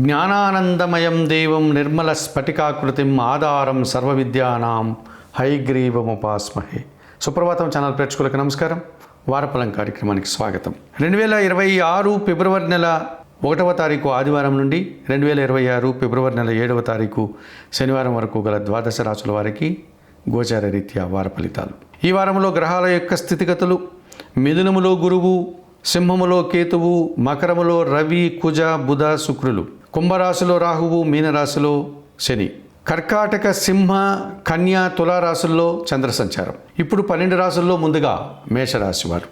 జ్ఞానానందమయం దేవం నిర్మల స్ఫటికాకృతిం ఆధారం సర్వవిద్యానాం హయగ్రీవముపాస్మహే. సుప్రభాతం ఛానల్ ప్రేక్షకులకు నమస్కారం. వారఫలం కార్యక్రమానికి స్వాగతం. 2026 ఫిబ్రవరి నెల 1వ తారీఖు ఆదివారం నుండి 2026 ఫిబ్రవరి నెల 7వ తారీఖు శనివారం వరకు గల ద్వాదశ రాశుల వారికి గోచార రీత్యా వార ఫలితాలు. ఈ వారంలో గ్రహాల యొక్క స్థితిగతులు: మిథునములో గురువు, సింహములో కేతువు, మకరములో రవి, కుజ, బుధ, శుక్రులు, కుంభరాశిలో రాహువు, మీనరాశిలో శని, కర్కాటక, సింహ, కన్య, తులారాశుల్లో చంద్ర సంచారం. ఇప్పుడు 12 రాశుల్లో ముందుగా మేషరాశి వారు.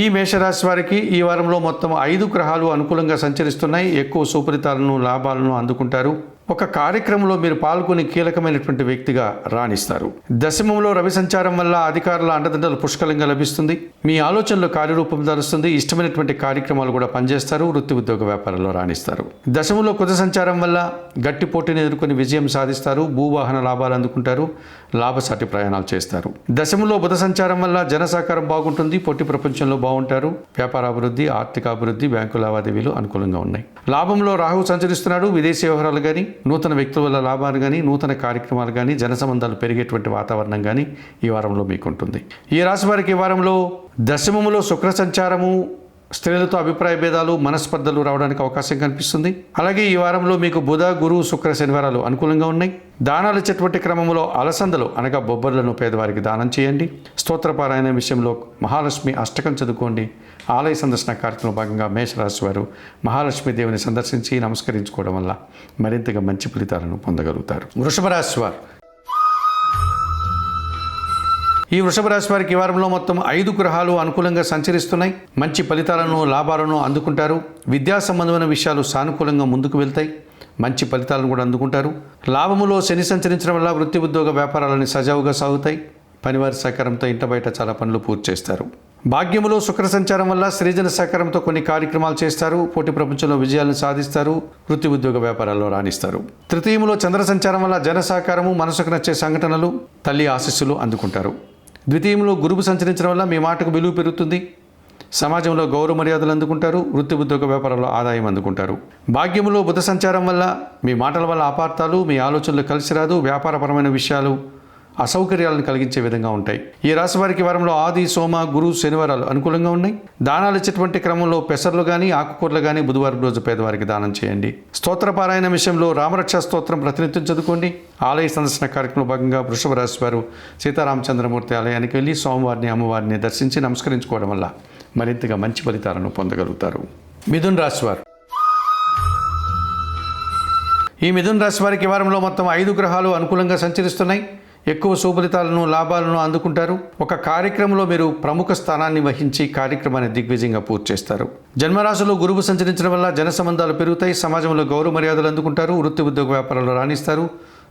ఈ మేషరాశి వారికి ఈ వారంలో మొత్తం 5 గ్రహాలు అనుకూలంగా సంచరిస్తున్నాయి. ఎక్కువ సుఫలితాలను, లాభాలను అందుకుంటారు. ఒక కార్యక్రమంలో మీరు పాల్గొని కీలకమైనటువంటి వ్యక్తిగా రాణిస్తారు. దశమంలో రవి సంచారం వల్ల అధికారుల అండదండలు పుష్కలంగా లభిస్తుంది. మీ ఆలోచనలు కార్యరూపం ధరుస్తుంది. ఇష్టమైనటువంటి కార్యక్రమాలు కూడా పనిచేస్తారు. వృత్తి ఉద్యోగ వ్యాపారంలో రాణిస్తారు. దశమంలో కుజ సంచారం వల్ల గట్టి పోటీని ఎదుర్కొని విజయం సాధిస్తారు. భూవాహన లాభాలు అందుకుంటారు. లాభసాటి ప్రయాణాలు చేస్తారు. దశమంలో బుధ సంచారం వల్ల జన సహకారం బాగుంటుంది. పోటీ ప్రపంచంలో బాగుంటారు. వ్యాపార అభివృద్ధి, ఆర్థిక అభివృద్ధి, బ్యాంకు లావాదేవీలు అనుకూలంగా ఉన్నాయి. లాభంలో రాహువు సంచరిస్తున్నాడు. విదేశీ వ్యవహారాలు కానీ, నూతన వ్యక్తుల వల్ల లాభాలు కానీ, నూతన కార్యక్రమాలు కానీ, జన సంబంధాలు పెరిగేటువంటి వాతావరణం కానీ ఈ వారంలో మీకు ఉంటుంది. ఈ రాశి వారికి ఈ వారంలో దశమములో శుక్ర సంచారము స్త్రీలతో అభిప్రాయ భేదాలు, మనస్పర్ధలు రావడానికి అవకాశం కనిపిస్తుంది. అలాగే ఈ వారంలో మీకు బుధ, గురు, శుక్ర, శనివారాలు అనుకూలంగా ఉన్నాయి. దానాలు ఇచ్చేటువంటి క్రమంలో అలసందలు అనగా బొబ్బర్లను పేదవారికి దానం చేయండి. స్తోత్రపారాయణ విషయంలో మహాలక్ష్మి అష్టకం చదువుకోండి. ఆలయ సందర్శన కార్యక్రమంలో భాగంగా మేషరాశి వారు మహాలక్ష్మీదేవిని సందర్శించి నమస్కరించుకోవడం వల్ల మరింతగా మంచి ఫలితాలను పొందగలుగుతారు. వృషభ రాశి వారు. ఈ వృషభ రాశి వారికి ఈ వారంలో మొత్తం 5 గ్రహాలు అనుకూలంగా సంచరిస్తున్నాయి. మంచి ఫలితాలను, లాభాలను అందుకుంటారు. విద్యా సంబంధమైన విషయాలు సానుకూలంగా ముందుకు వెళ్తాయి. మంచి ఫలితాలను కూడా అందుకుంటారు. లాభములో శని సంచరించడం వల్ల వృత్తి ఉద్యోగ వ్యాపారాలని సజావుగా సాగుతాయి. పనివారి సహకారంతో ఇంట బయట చాలా పనులు పూర్తి చేస్తారు. భాగ్యములో శుక్ర సంచారం వల్ల సృజన సహకారంతో కొన్ని కార్యక్రమాలు చేస్తారు. పోటీ ప్రపంచంలో విజయాలను సాధిస్తారు. వృత్తి ఉద్యోగ వ్యాపారాల్లో రాణిస్తారు. తృతీయములో చంద్ర సంచారం వల్ల జన సహకారము, మనసుకు నచ్చే సంఘటనలు, తల్లి ఆశీస్సులు అందుకుంటారు. ద్వితీయంలో గురువు సంచరించడం వల్ల మీ మాటకు విలువ పెరుగుతుంది. సమాజంలో గౌరవ మర్యాదలు అందుకుంటారు. వృత్తి ఉద్యోగ వ్యాపారంలో ఆదాయం అందుకుంటారు. భాగ్యములో బుధ సంచారం వల్ల మీ మాటల వల్ల అపార్థాలు, మీ ఆలోచనలు కలిసి రాదు. వ్యాపారపరమైన విషయాలు అసౌకర్యాలను కలిగించే విధంగా ఉంటాయి. ఈ రాశి వారికి వారంలో ఆది, సోమ, గురు, శనివారాలు అనుకూలంగా ఉన్నాయి. దానాలు ఇచ్చేటువంటి క్రమంలో పెసర్లు కానీ, ఆకుకూరలు కానీ బుధవారం రోజు పేదవారికి దానం చేయండి. స్తోత్రపారాయణ విషయంలో రామరక్ష స్తోత్రం ప్రతినిత్యం చదువుకోండి. ఆలయ సందర్శన కార్యక్రమంలో భాగంగా వృషభ రాశి వారు సీతారామచంద్రమూర్తి ఆలయానికి వెళ్ళి స్వామివారిని, అమ్మవారిని దర్శించి నమస్కరించుకోవడం వల్ల మరింతగా మంచి ఫలితాలను పొందగలుగుతారు. మిథున రాశి వారు. ఈ మిథున రాశి వారికి వారంలో మొత్తం 5 గ్రహాలు అనుకూలంగా సంచరిస్తున్నాయి. ఎక్కువ సుఫలితాలను, లాభాలను అందుకుంటారు. ఒక కార్యక్రమంలో మీరు ప్రముఖ స్థానాన్ని వహించి కార్యక్రమాన్ని దిగ్విజయంగా పూర్తి చేస్తారు. జన్మరాశిలో గురువు సంచరించడం వల్ల జన సంబంధాలు పెరుగుతాయి. సమాజంలో గౌరవ మర్యాదలు అందుకుంటారు. వృత్తి ఉద్యోగ వ్యాపారంలో రాణిస్తారు.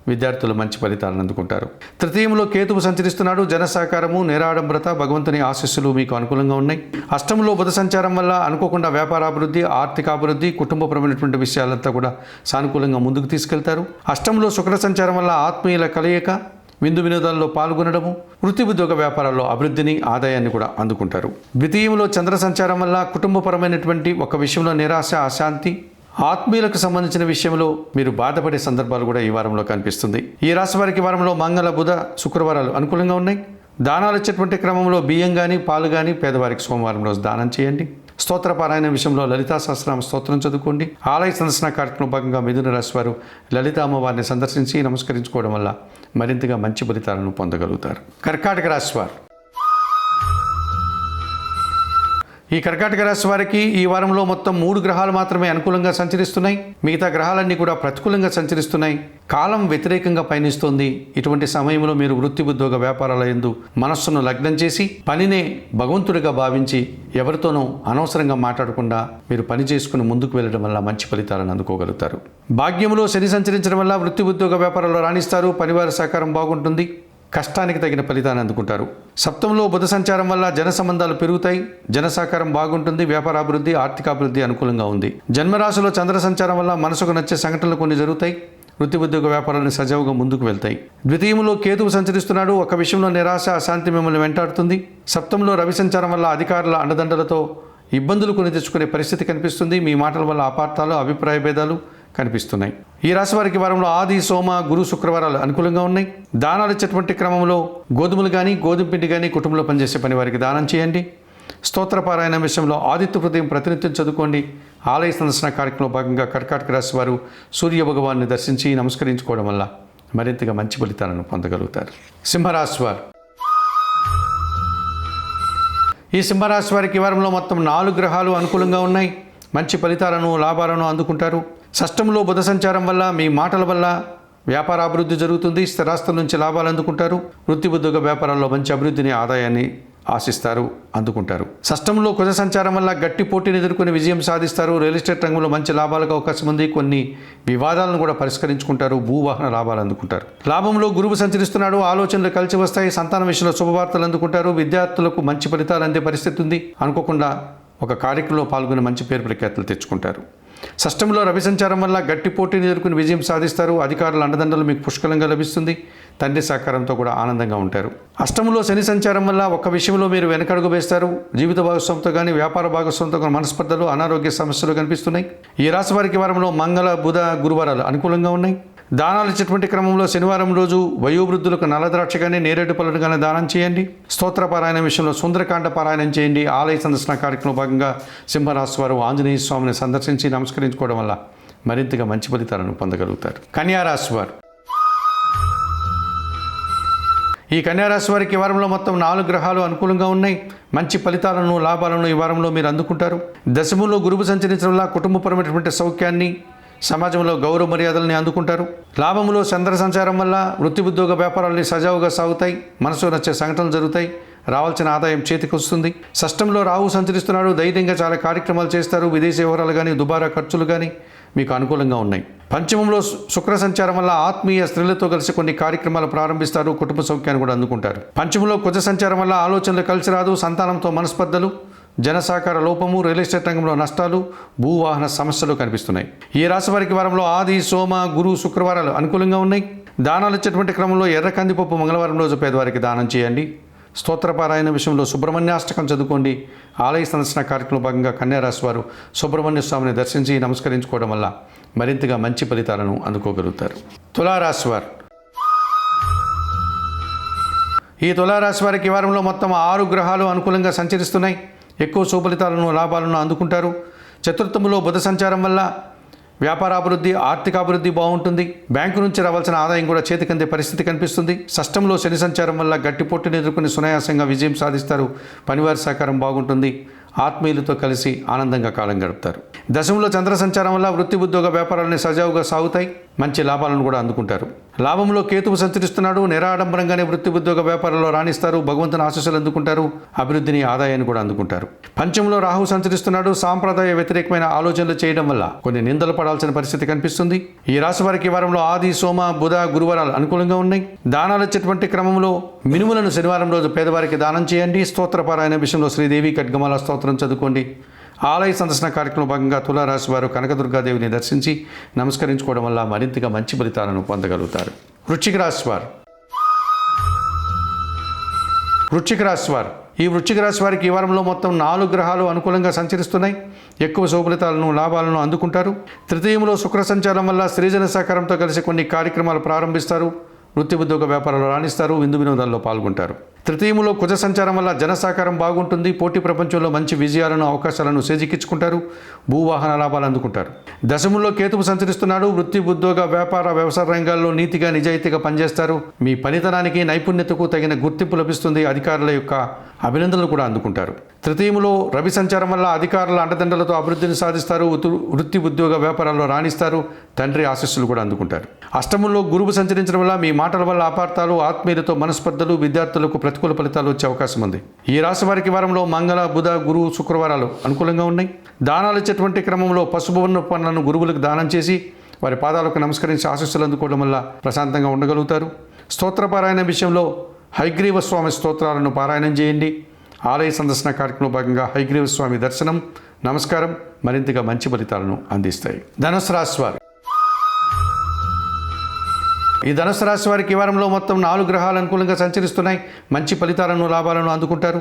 విద్యార్థులు మంచి ఫలితాలను అందుకుంటారు. తృతీయంలో కేతువు సంచరిస్తున్నాడు. జన సహకారము, నిరాడంబరత, భగవంతుని ఆశీస్సులు మీకు అనుకూలంగా ఉన్నాయి. అష్టంలో బుధ సంచారం వల్ల అనుకోకుండా వ్యాపారాభివృద్ధి, ఆర్థికాభివృద్ధి, కుటుంబపరమైనటువంటి విషయాలంతా కూడా సానుకూలంగా ముందుకు తీసుకెళ్తారు. అష్టంలో శుక్ర సంచారం వల్ల ఆత్మీయుల కలయిక, విందు వినోదాల్లో పాల్గొనడము, వృత్తి ఉద్యోగ వ్యాపారాల్లో అభివృద్ధిని, ఆదాయాన్ని కూడా అందుకుంటారు. ద్వితీయంలో చంద్ర సంచారం వల్ల కుటుంబపరమైనటువంటి ఒక విషయంలో నిరాశ, అశాంతి, ఆత్మీయులకు సంబంధించిన విషయంలో మీరు బాధపడే సందర్భాలు కూడా ఈ వారంలో కనిపిస్తుంది. ఈ రాశి వారికి వారంలో మంగళ, బుధ, శుక్రవారాలు అనుకూలంగా ఉన్నాయి. దానాలు ఇచ్చేటువంటి క్రమంలో బియ్యం కానీ, పాలు కానీ పేదవారికి సోమవారం రోజు దానం చేయండి. స్తోత్రపారాయణ విషయంలో లలితా సహస్రనామ స్తోత్రం చదువుకోండి. ఆలయ సందర్శన కార్యక్రమం భాగంగా మిథున రాశి వారు లలిత అమ్మవారిని సందర్శించి నమస్కరించుకోవడం వల్ల మరింతగా మంచి ఫలితాలను పొందగలుగుతారు. కర్కాటక రాశి వారు. ఈ కర్కాటక రాశి వారికి ఈ వారంలో మొత్తం 3 గ్రహాలు మాత్రమే అనుకూలంగా సంచరిస్తున్నాయి. మిగతా గ్రహాలన్నీ కూడా ప్రతికూలంగా సంచరిస్తున్నాయి. కాలం వ్యతిరేకంగా పయనిస్తోంది. ఇటువంటి సమయంలో మీరు వృత్తి ఉద్యోగ వ్యాపారాల యందు మనస్సును లగ్నం చేసి పనినే భగవంతుడిగా భావించి ఎవరితోనూ అనవసరంగా మాట్లాడకుండా మీరు పని చేసుకుని ముందుకు వెళ్ళడం వల్ల మంచి ఫలితాలను అందుకోగలుగుతారు. భాగ్యములో శని సంచరించడం వల్ల వృత్తి ఉద్యోగ వ్యాపారాల్లో రాణిస్తారు. పనివారి సహకారం బాగుంటుంది. కష్టానికి తగిన ఫలితాన్ని అందుకుంటారు. సప్తంలో బుధ సంచారం వల్ల జన సంబంధాలు పెరుగుతాయి. జన సహకారం బాగుంటుంది. వ్యాపారాభివృద్ధి, ఆర్థికాభివృద్ధి అనుకూలంగా ఉంది. జన్మరాశిలో చంద్ర సంచారం వల్ల మనసుకు నచ్చే సంఘటనలు కొన్ని జరుగుతాయి. వృత్తి ఉద్యోగ వ్యాపారాలను సజావుగా ముందుకు వెళ్తాయి. ద్వితీయంలో కేతువు సంచరిస్తున్నాడు. ఒక విషయంలో నిరాశ, అశాంతి మిమ్మల్ని వెంటాడుతుంది. సప్తంలో రవి సంచారం వల్ల అధికారుల అండదండలతో ఇబ్బందులు కొని తెచ్చుకునే పరిస్థితి కనిపిస్తుంది. మీ మాటల వల్ల అపార్థాలు, అభిప్రాయ భేదాలు కనిపిస్తున్నాయి. ఈ రాశి వారికి వారంలో ఆది, సోమ, గురు, శుక్రవారాలు అనుకూలంగా ఉన్నాయి. దానాలు ఇచ్చేటువంటి క్రమంలో గోధుమలు కానీ, గోధుమ పిండి కానీ కుటుంబంలో పనిచేసే పని వారికి దానం చేయండి. స్తోత్రపారాయణ విషయంలో ఆదిత్య హృదయం ప్రతినిత్యం చదువుకోండి. ఆలయ సందర్శన కార్యక్రమంలో భాగంగా కర్కాటక రాశి వారు సూర్య భగవాన్ని దర్శించి నమస్కరించుకోవడం వల్ల మరింతగా మంచి ఫలితాలను పొందగలుగుతారు. సింహరాశి వారు, ఈ సింహరాశి వారికి ఈ వారంలో మొత్తం 4 గ్రహాలు అనుకూలంగా ఉన్నాయి. మంచి ఫలితాలను, లాభాలను అందుకుంటారు. షష్టంలో బుధ సంచారం వల్ల మీ మాటల వల్ల వ్యాపార అభివృద్ధి జరుగుతుంది. స్థిరాస్తుల నుంచి లాభాలు అందుకుంటారు. వృత్తి ఉద్యోగ వ్యాపారాల్లో మంచి అభివృద్ధిని, ఆదాయాన్ని ఆశిస్తారు, అందుకుంటారు. షష్టంలో కుజ సంచారం వల్ల గట్టి పోటీని ఎదుర్కొని విజయం సాధిస్తారు. రియల్ ఎస్టేట్ రంగంలో మంచి లాభాలకు అవకాశం ఉంది. కొన్ని వివాదాలను కూడా పరిష్కరించుకుంటారు. భూవాహన లాభాలు అందుకుంటారు. లాభంలో గురువు సంచరిస్తున్నాడు. ఆలోచనలు కలిసి వస్తాయి. సంతానం విషయంలో శుభవార్తలు అందుకుంటారు. విద్యార్థులకు మంచి ఫలితాలు అందే పరిస్థితి ఉంది. అనుకోకుండా ఒక కార్యక్రమంలో పాల్గొని మంచి పేరు ప్రఖ్యాతులు తెచ్చుకుంటారు. షష్టంలో రవి సంచారం వల్ల గట్టి పోటీని ఎదుర్కొని విజయం సాధిస్తారు. అధికారుల అండదండలు మీకు పుష్కలంగా లభిస్తుంది. తండ్రి సహకారంతో కూడా ఆనందంగా ఉంటారు. అష్టంలో శని సంచారం వల్ల ఒక విషయంలో మీరు వెనకడుగు వేస్తారు. జీవిత భాగస్వామితో కానీ, వ్యాపార భాగస్వామితో కానీ మనస్పర్ధలు, అనారోగ్య సమస్యలు కనిపిస్తున్నాయి. ఈ రాశి వారికి వారంలో మంగళ, బుధ, గురువారాలు అనుకూలంగా ఉన్నాయి. దానాలు ఇచ్చేటువంటి క్రమంలో శనివారం రోజు వయోవృద్ధులకు నల్లద్రాక్ష కానీ, నేరేడు పళ్ళను కానీ దానం చేయండి. స్తోత్ర పారాయణ విషయంలో సుందరకాండ పారాయణం చేయండి. ఆలయ సందర్శన కార్యక్రమంలో భాగంగా సింహరాశి వారు ఆంజనేయ స్వామిని సందర్శించి నమస్కరించుకోవడం వల్ల మరింతగా మంచి ఫలితాలను పొందగలుగుతారు. కన్యారాశి వారు, ఈ కన్యారాశి వారికి ఈ వారంలో మొత్తం 4 గ్రహాలు అనుకూలంగా ఉన్నాయి. మంచి ఫలితాలను, లాభాలను ఈ వారంలో మీరు అందుకుంటారు. దశమంలో గురువు సంచరించడం వల్ల కుటుంబపరమైనటువంటి సౌఖ్యాన్ని, సమాజంలో గౌరవ మర్యాదల్ని అందుకుంటారు. లాభంలో చంద్ర సంచారం వల్ల వృత్తి ఉద్యోగ వ్యాపారాలు సజావుగా సాగుతాయి. మనసు నచ్చే సంఘటనలు జరుగుతాయి. రావాల్సిన ఆదాయం చేతికి వస్తుంది. షష్టంలో రాహు సంచరిస్తున్నాడు. ధైర్యంగా చాలా కార్యక్రమాలు చేస్తారు. విదేశీ వ్యవహారాలు కానీ, దుబారా ఖర్చులు కానీ మీకు అనుకూలంగా ఉన్నాయి. పంచమంలో శుక్ర సంచారం వల్ల ఆత్మీయ స్త్రీలతో కలిసి కొన్ని కార్యక్రమాలు ప్రారంభిస్తారు. కుటుంబ సౌఖ్యాన్ని కూడా అందుకుంటారు. పంచమంలో కుజ సంచారం వల్ల ఆలోచనలు కలిసి రాదు. సంతానంతో మనస్పర్ధలు, జనసహకార లోపము, రియల్ ఎస్టేట్ రంగంలో నష్టాలు, భూవాహన సమస్యలు కనిపిస్తున్నాయి. ఈ రాశి వారికి వారంలో ఆది, సోమ, గురు, శుక్రవారాలు అనుకూలంగా ఉన్నాయి. దానాలు ఇచ్చేటువంటి క్రమంలో ఎర్ర కందిపప్పు మంగళవారం రోజు పేదవారికి దానం చేయండి. స్తోత్రపారాయణ విషయంలో సుబ్రహ్మణ్యాష్టకం చదువుకోండి. ఆలయ సందర్శన కార్యక్రమంలో భాగంగా కన్యారాశి వారు సుబ్రహ్మణ్య స్వామిని దర్శించి నమస్కరించుకోవడం వల్ల మరింతగా మంచి ఫలితాలను అందుకోగలుగుతారు. తులారాశి వారు, ఈ తులారాశి వారికి ఈ వారంలో మొత్తం 6 గ్రహాలు అనుకూలంగా సంచరిస్తున్నాయి. ఎక్కువ సుఫలితాలను, లాభాలను అందుకుంటారు. చతుర్థంలో బుధ సంచారం వల్ల వ్యాపారాభివృద్ధి, ఆర్థికాభివృద్ధి బాగుంటుంది. బ్యాంకు నుంచి రావాల్సిన ఆదాయం కూడా చేతికందే పరిస్థితి కనిపిస్తుంది. షష్టంలో శని సంచారం వల్ల గట్టి పోటీని ఎదుర్కొని సునాయాసంగా విజయం సాధిస్తారు. పనివారి సహకారం బాగుంటుంది. ఆత్మీయులతో కలిసి ఆనందంగా కాలం గడుపుతారు. దశంలో చంద్ర సంచారం వల్ల వృత్తి ఉద్యోగ వ్యాపారాలని సజావుగా సాగుతాయి. మంచి లాభాలను కూడా అందుకుంటారు. లాభంలో కేతువు సంచరిస్తున్నాడు. నిరాడంబరంగానే వృత్తి ఉద్యోగ వ్యాపారంలో రాణిస్తారు. భగవంతుని ఆశీస్సులు అందుకుంటారు. అభివృద్ధిని, ఆదాయాన్ని కూడా అందుకుంటారు. పంచంలో రాహు సంచరిస్తున్నాడు. సాంప్రదాయ వ్యతిరేకమైన ఆలోచనలు చేయడం వల్ల కొన్ని నిందలు పడాల్సిన పరిస్థితి కనిపిస్తుంది. ఈ రాశి వారికి ఈ వారంలో ఆది, సోమ, బుధ, గురువారాలు అనుకూలంగా ఉన్నాయి. దానాలు ఇచ్చేటువంటి క్రమంలో మినుములను శనివారం రోజు పేదవారికి దానం చేయండి. స్తోత్రపారాయణ విషయంలో శ్రీదేవి ఖడ్గమాల స్తోత్రం చదువుకోండి. ఆలయ సందర్శన కార్యక్రమంలో భాగంగా తులారాశి వారు కనకదుర్గాదేవిని దర్శించి నమస్కరించుకోవడం వల్ల మరింతగా మంచి ఫలితాలను పొందగలుగుతారు. వృశ్చిక రాశి వారు, ఈ వృశ్చిక రాశి వారికి ఈ వారంలో మొత్తం 4 గ్రహాలు అనుకూలంగా సంచరిస్తున్నాయి. ఎక్కువ శుభఫలితాలను, లాభాలను అందుకుంటారు. తృతీయంలో శుక్ర సంచారం వల్ల స్త్రీజన సహకారంతో కలిసి కొన్ని కార్యక్రమాలు ప్రారంభిస్తారు. వృత్తి ఉద్యోగ వ్యాపారాలు రాణిస్తారు. విందు వినోదాల్లో పాల్గొంటారు. తృతీయంలో కుజ సంచారం వల్ల జన సహకారం బాగుంటుంది. పోటీ ప్రపంచంలో మంచి విజయాలను, అవకాశాలను చేజిక్కించుకుంటారు. భూవాహన లాభాలు అందుకుంటారు. దశములో కేతువు సంచరిస్తున్నాడు. వృత్తి ఉద్యోగ వ్యాపార వ్యవసాయ రంగాల్లో నీతిగా, నిజాయితీగా పనిచేస్తారు. మీ పనితనానికి, నైపుణ్యతకు తగిన గుర్తింపు లభిస్తుంది. అధికారుల యొక్క అభినందనలు కూడా అందుకుంటారు. తృతీయంలో రవి సంచారం వల్ల అధికారుల అండదండలతో అభివృద్ధిని సాధిస్తారు. వృత్తి ఉద్యోగ వ్యాపారాల్లో రాణిస్తారు. తండ్రి ఆశీస్సులు కూడా అందుకుంటారు. అష్టమంలో గురువు సంచరించడం వల్ల మీ మాటల వల్ల అపార్థాలు, ఆత్మీయులతో మనస్పర్ధలు, విద్యార్థులకు ప్రతికూల ఫలితాలు వచ్చే అవకాశం ఉంది. ఈ రాశి వారికి వారంలో మంగళ, బుధ, గురు, శుక్రవారాలు అనుకూలంగా ఉన్నాయి. దానాలు ఇచ్చేటువంటి క్రమంలో పసుపు వర్ణ పనులను గురువులకు దానం చేసి వారి పాదాలకు నమస్కరించి ఆశీస్సులు అందుకోవడం వల్ల ప్రశాంతంగా ఉండగలుగుతారు. స్తోత్రపారాయణ విషయంలో హయగ్రీవ స్వామి స్తోత్రాలను పారాయణం చేయండి. ఆలయ సందర్శన కార్యక్రమంలో భాగంగా హయగ్రీవ స్వామి దర్శనం, నమస్కారం మరింతగా మంచి ఫలితాలను అందిస్తాయి. ధనుసు రాశి వారు, ఈ ధనుసు రాశి వారికి ఈ వారంలో మొత్తం 4 గ్రహాలు అనుకూలంగా సంచరిస్తున్నాయి. మంచి ఫలితాలను లాభాలను అందుకుంటారు.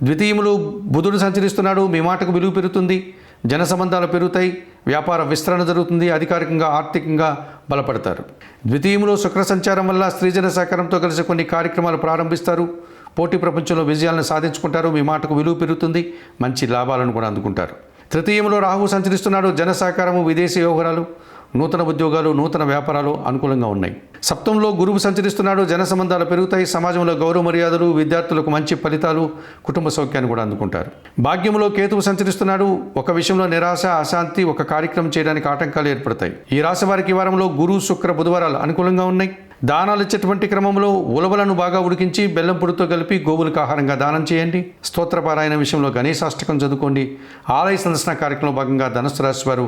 ద్వితీయములో బుధుడు సంచరిస్తున్నాడు. మీ మాటకు విలువ పెరుగుతుంది. జన సంబంధాలు పెరుగుతాయి. వ్యాపార విస్తరణ జరుగుతుంది. అధికారికంగా ఆర్థికంగా బలపడతారు. ద్వితీయంలో శుక్ర సంచారం వల్ల స్త్రీజన సహకారంతో కలిసి కొన్ని కార్యక్రమాలు ప్రారంభిస్తారు. పోటీ ప్రపంచంలో విజయాలను సాధించుకుంటారు. మీ మాటకు విలువ పెరుగుతుంది. మంచి లాభాలను కూడా అందుకుంటారు. తృతీయంలో రాహువు సంచరిస్తున్నాడు. జన సహకారము, విదేశీ వ్యవహారాలు, నూతన ఉద్యోగాలు, నూతన వ్యాపారాలు అనుకూలంగా ఉన్నాయి. సప్తంలో గురువు సంచరిస్తున్నాడు. జన సంబంధాలు పెరుగుతాయి. సమాజంలో గౌరవ మర్యాదలు, విద్యార్థులకు మంచి ఫలితాలు, కుటుంబ సౌఖ్యాన్ని కూడా అందుకుంటారు. భాగ్యంలో కేతువు సంచరిస్తున్నాడు. ఒక విషయంలో నిరాశ, అశాంతి, ఒక కార్యక్రమం చేయడానికి ఆటంకాలు ఏర్పడతాయి. ఈ రాశి వారికి ఈ వారంలో గురు, శుక్ర, బుధవారాలు అనుకూలంగా ఉన్నాయి. దానాలు ఇచ్చేటువంటి క్రమంలో ఉలవలను బాగా ఉడికించి బెల్లం పొడితో కలిపి గోవులకు ఆహారంగా దానం చేయండి. స్తోత్రపారాయణ విషయంలో గణేశాష్టకం చదువుకోండి. ఆలయ సందర్శన కార్యక్రమంలో భాగంగా ధనుసు రాశి వారు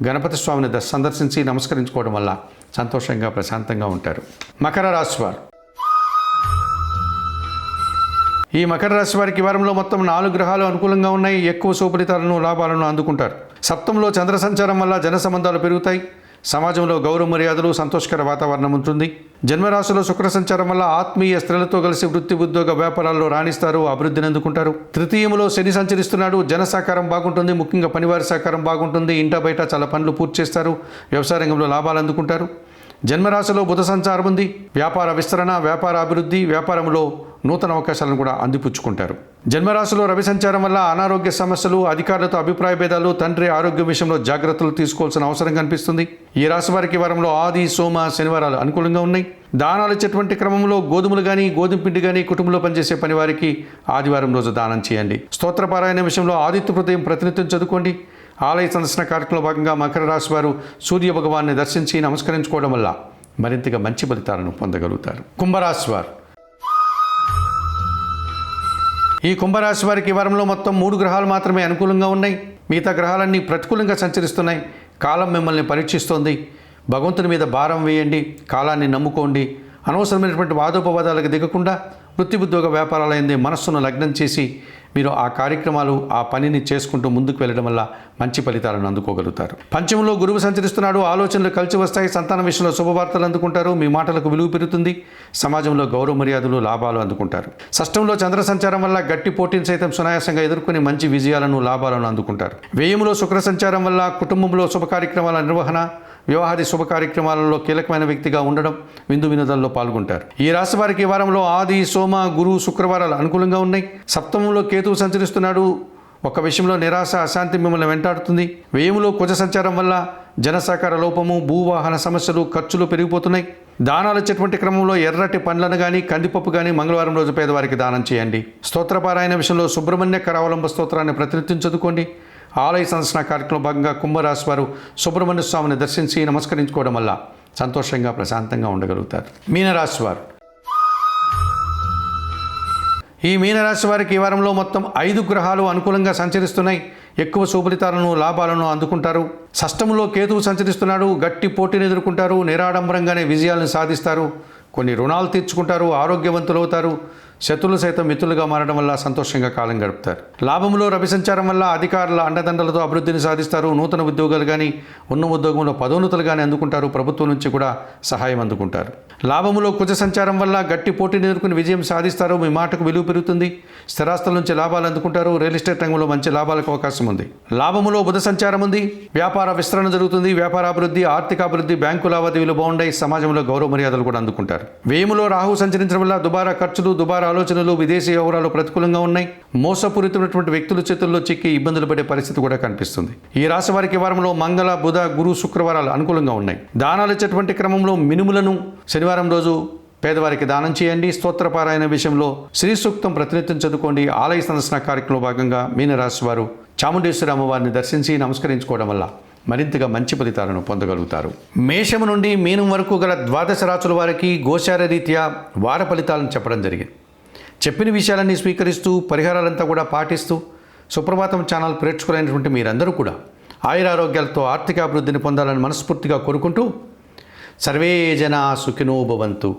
గణపతి స్వామిని సందర్శించి నమస్కరించుకోవడం వల్ల సంతోషంగా, ప్రశాంతంగా ఉంటారు. మకర రాశి వారు ఈ మకర రాశి వారికి ఈ వారంలో మొత్తం 4 గ్రహాలు అనుకూలంగా ఉన్నాయి. ఎక్కువ శుభఫలితాలను, లాభాలను అందుకుంటారు. సప్తంలో చంద్ర సంచారం వల్ల జన సంబంధాలు పెరుగుతాయి. సమాజంలో గౌరవ మర్యాదలు, సంతోషకర వాతావరణం ఉంటుంది. జన్మరాశిలో శుక్ర సంచారం వల్ల ఆత్మీయ స్త్రీలతో కలిసి వృత్తి, ఉద్యోగ, వ్యాపారాల్లో రాణిస్తారు. అభివృద్ధిని అందుకుంటారు. తృతీయంలో శని సంచరిస్తున్నాడు. జన సహకారం బాగుంటుంది. ముఖ్యంగా పనివారి సహకారం బాగుంటుంది. ఇంట బయట చాలా పనులు పూర్తి చేస్తారు. వ్యవసాయ రంగంలో లాభాలు అందుకుంటారు. జన్మరాశిలో బుధ సంచారం ఉంది. వ్యాపార విస్తరణ, వ్యాపార అభివృద్ధి, వ్యాపారంలో నూతన అవకాశాలను కూడా అందిపుచ్చుకుంటారు. జన్మరాశిలో రవి సంచారం వల్ల అనారోగ్య సమస్యలు, అధికారులతో అభిప్రాయ భేదాలు, తండ్రి ఆరోగ్యం విషయంలో జాగ్రత్తలు తీసుకోవాల్సిన అవసరం కనిపిస్తుంది. ఈ రాశి వారికి వారంలో ఆది, సోమ, శనివారాలు అనుకూలంగా ఉన్నాయి. దానాలు ఇచ్చేటువంటి క్రమంలో గోధుమలు కానీ, గోధుమ పిండి కానీ కుటుంబంలో పనిచేసే పని వారికి ఆదివారం రోజు దానం చేయండి. స్తోత్రపారాయణ విషయంలో ఆదిత్య హృదయం ప్రతినిత్యం చదువుకోండి. ఆలయ సందర్శన కార్యక్రమంలో భాగంగా మకర రాశి వారు సూర్య భగవాన్ని దర్శించి నమస్కరించుకోవడం వల్ల మరింతగా మంచి ఫలితాలను పొందగలుగుతారు. కుంభరాశి వారు ఈ కుంభరాశి వారికి ఈ వారంలో మొత్తం 3 గ్రహాలు మాత్రమే అనుకూలంగా ఉన్నాయి. మిగతా గ్రహాలన్నీ ప్రతికూలంగా సంచరిస్తున్నాయి. కాలం మిమ్మల్ని పరీక్షిస్తోంది. భగవంతుని మీద భారం వేయండి. కాలాన్ని నమ్ముకోండి. అనవసరమైనటువంటి వాదోపవాదాలకు దిగకుండా వృత్తి, ఉద్యోగ, వ్యాపారాలైంది మనస్సును లగ్నం చేసి మీరు ఆ కార్యక్రమాలు, ఆ పనిని చేసుకుంటూ ముందుకు వెళ్ళడం వల్ల మంచి ఫలితాలను అందుకోగలుగుతారు. పంచమంలో గురువు సంచరిస్తున్నాడు. ఆలోచనలు కలిసి వస్తాయి. సంతానం విషయంలో శుభవార్తలు అందుకుంటారు. మీ మాటలకు విలువ పెరుగుతుంది. సమాజంలో గౌరవ మర్యాదలు, లాభాలు అందుకుంటారు. షష్టంలో చంద్ర సంచారం వల్ల గట్టి పోటీని సైతం సునాయాసంగా ఎదుర్కొని మంచి విజయాలను, లాభాలను అందుకుంటారు. వ్యయంలో శుక్ర సంచారం వల్ల కుటుంబంలో శుభ కార్యక్రమాల నిర్వహణ, వివాహాది శుభ కార్యక్రమాలలో కీలకమైన వ్యక్తిగా ఉండడం, విందు వినోదాల్లో పాల్గొంటారు. ఈ రాశి వారికి ఈ వారంలో ఆది, సోమ, గురు, శుక్రవారాలు అనుకూలంగా ఉన్నాయి. సప్తమంలో కేతువు సంచరిస్తున్నాడు. ఒక విషయంలో నిరాశ, అశాంతి మిమ్మల్ని వెంటాడుతుంది. వ్యయంలో కుజ సంచారం వల్ల జనసహకార లోపము, భూవాహన సమస్యలు, ఖర్చులు పెరిగిపోతున్నాయి. దానాలు ఇచ్చేటువంటి క్రమంలో ఎర్రటి పండ్లను కానీ, కందిపప్పు కానీ మంగళవారం రోజు పేదవారికి దానం చేయండి. స్తోత్రపారాయణ విషయంలో సుబ్రహ్మణ్య కరావలంబ స్తోత్రాన్ని ప్రతినిత్యం చదువుకోండి. ఆలయ సందర్శన కార్యక్రమంలో భాగంగా కుంభరాశి వారు సుబ్రహ్మణ్య స్వామిని దర్శించి నమస్కరించుకోవడం వల్ల సంతోషంగా, ప్రశాంతంగా ఉండగలుగుతారు. మీనరాశి వారు ఈ మీనరాశి వారికి ఈ వారంలో మొత్తం 5 గ్రహాలు అనుకూలంగా సంచరిస్తున్నాయి. ఎక్కువ శుభఫలితాలను, లాభాలను అందుకుంటారు. షష్టంలో కేతువు సంచరిస్తున్నాడు. గట్టి పోటీని ఎదుర్కొంటారు. నిరాడంబరంగానే విజయాలను సాధిస్తారు. కొన్ని రుణాలు తీర్చుకుంటారు. ఆరోగ్యవంతులవుతారు. శత్రులు సైతం మిత్రులుగా మారడం వల్ల సంతోషంగా కాలం గడుపుతారు. లాభంలో రవి సంచారం వల్ల అధికారుల అండదండలతో అభివృద్ధిని సాధిస్తారు. నూతన ఉద్యోగాలు కానీ, ఉన్న ఉద్యోగంలో పదోన్నతులు కానీ అందుకుంటారు. ప్రభుత్వం నుంచి కూడా సహాయం అందుకుంటారు. లాభంలో కుజ సంచారం వల్ల గట్టి పోటీని ఎదుర్కొని విజయం సాధిస్తారు. మీ మాటకు విలువ పెరుగుతుంది. స్థిరాస్తుల నుంచి లాభాలు అందుకుంటారు. రియల్ ఎస్టేట్ రంగంలో మంచి లాభాలకు అవకాశం ఉంది. లాభంలో బుధ సంచారం ఉంది. వ్యాపార విస్తరణ జరుగుతుంది. వ్యాపార అభివృద్ధి, ఆర్థిక అభివృద్ధి, బ్యాంకు లావాదేవీలు బాగుంటాయి. సమాజంలో గౌరవ మర్యాదలు కూడా అందుకుంటారు. వ్యయములో రాహు సంచరించడం వల్ల దుబారా ఖర్చులు, దుబారా ఆలోచనలు, విదేశీ వ్యవహారాలు ప్రతికూలంగా ఉన్నాయి. మోసపూరితమైనటువంటి వ్యక్తుల చేతుల్లో చిక్కి ఇబ్బందులు పడే పరిస్థితి కూడా కనిపిస్తుంది. ఈ రాశి వారికి వారంలో మంగళ, బుధ, గురు, శుక్రవారాలు అనుకూలంగా ఉన్నాయి. దానాలు ఇచ్చేటువంటి క్రమంలో మినుములను శనివారం రోజు పేదవారికి దానం చేయండి. స్తోత్రపారాయణ విషయంలో శ్రీ సూక్తం ప్రతినిత్యం చదువుకోండి. ఆలయ సందర్శన కార్యక్రమంలో భాగంగా మీనరాశి వారు చాముండేశ్వరి అమ్మవారిని దర్శించి నమస్కరించుకోవడం వల్ల మరింతగా మంచి ఫలితాలను పొందగలుగుతారు. మేషము నుండి మీనం వరకు గల 12 రాశుల వారికి గోచార రీత్యా వార ఫలితాలను చెప్పడం జరిగింది. చెప్పిన విషయాలన్నీ స్వీకరిస్తూ, పరిహారాలంతా కూడా పాటిస్తూ, సుప్రభాతం ఛానల్ ప్రేక్షకులైనటువంటి మీరందరూ కూడా ఆయురారోగ్యాలతో ఆర్థిక అభివృద్ధిని పొందాలని మనస్ఫూర్తిగా కోరుకుంటూ, సర్వే జనా సుఖినో భవంతు.